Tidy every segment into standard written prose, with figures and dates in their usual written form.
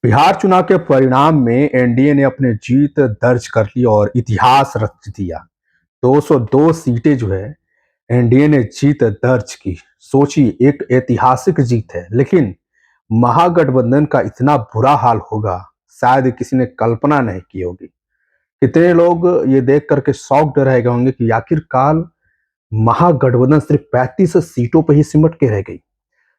बिहार चुनाव के परिणाम में एनडीए ने अपने जीत दर्ज कर ली और इतिहास रच दिया। 202 सीटें जो है एनडीए ने जीत दर्ज की। सोची, एक ऐतिहासिक जीत है, लेकिन महागठबंधन का इतना बुरा हाल होगा शायद किसी ने कल्पना नहीं की होगी। कितने लोग ये देख करके शॉक्ड रह गए होंगे कि आखिरकार महागठबंधन सिर्फ 35 सीटों पर ही सिमट के रह गई।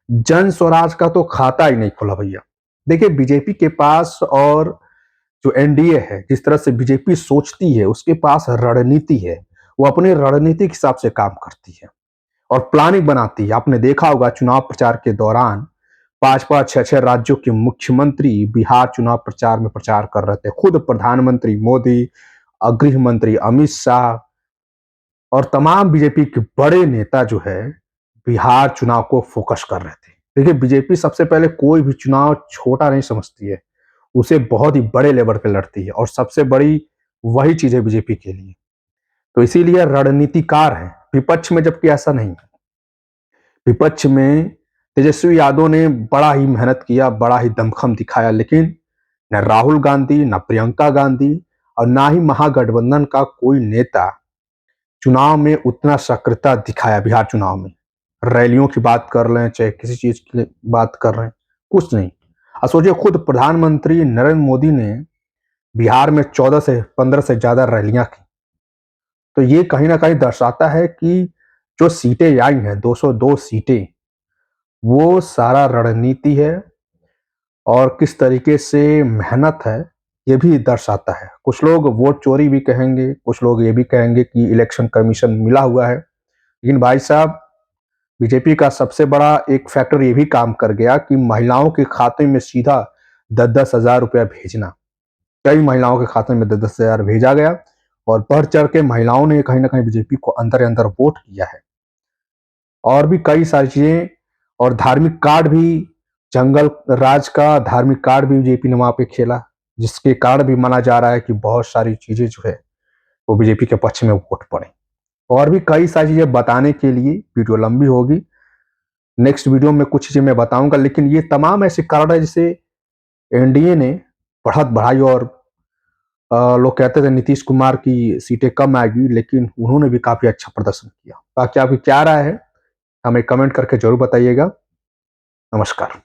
जन स्वराज का तो खाता ही नहीं खुला भैया। देखिए, बीजेपी के पास और जो एनडीए है, जिस तरह से बीजेपी सोचती है, उसके पास रणनीति है। वो अपने रणनीति के हिसाब से काम करती है और प्लानिंग बनाती है। आपने देखा होगा चुनाव प्रचार के दौरान 5-5, 6-6 राज्यों के मुख्यमंत्री बिहार चुनाव प्रचार में प्रचार कर रहे थे। खुद प्रधानमंत्री मोदी, गृह मंत्री अमित शाह और तमाम बीजेपी के बड़े नेता जो है बिहार चुनाव को फोकस कर रहे थे। देखिए, बीजेपी सबसे पहले कोई भी चुनाव छोटा नहीं समझती है, उसे बहुत ही बड़े लेवल पे लड़ती है और सबसे बड़ी वही चीज है बीजेपी के लिए। तो इसीलिए रणनीतिकार है विपक्ष में, जबकि ऐसा नहीं है। विपक्ष में तेजस्वी यादव ने बड़ा ही मेहनत किया, बड़ा ही दमखम दिखाया, लेकिन न राहुल गांधी, न प्रियंका गांधी और ना ही महागठबंधन का कोई नेता चुनाव में उतना सक्रियता दिखाया। बिहार चुनाव में रैलियों की बात कर रहे हैं, चाहे किसी चीज की बात कर रहे हैं, कुछ नहीं। और सोचिए, खुद प्रधानमंत्री नरेंद्र मोदी ने बिहार में 14 से 15 से ज्यादा रैलियां की। तो ये कहीं ना कहीं दर्शाता है कि जो सीटें आई हैं, 202 सीटें, वो सारा रणनीति है और किस तरीके से मेहनत है, ये भी दर्शाता है। कुछ लोग वोट चोरी भी कहेंगे, कुछ लोग ये भी कहेंगे कि इलेक्शन कमीशन मिला हुआ है, लेकिन भाई साहब, बीजेपी का सबसे बड़ा एक फैक्टर ये भी काम कर गया कि महिलाओं के खाते में सीधा 10-10 हजार रुपया भेजना। कई महिलाओं के खाते में 10-10 हजार भेजा गया और बढ़ चढ़ के महिलाओं ने कहीं ना कहीं बीजेपी को अंदर अंदर वोट किया है। और भी कई सारी चीजें, और धार्मिक कार्ड भी, जंगल राज का धार्मिक कार्ड भी बीजेपी ने वहां पे खेला, जिसके कारण भी माना जा रहा है कि बहुत सारी चीजें जो है वो बीजेपी के पक्ष में वोट पड़े। और भी कई सारी चीजें बताने के लिए वीडियो लंबी होगी, नेक्स्ट वीडियो में कुछ चीजें मैं बताऊंगा, लेकिन ये तमाम ऐसे कारण है जिसे एनडीए ने बढ़त बढ़ाई। और लोग कहते थे नीतीश कुमार की सीटें कम आएगी, लेकिन उन्होंने भी काफी अच्छा प्रदर्शन किया। बाकी आपकी क्या राय है, हमें कमेंट करके जरूर बताइएगा। नमस्कार।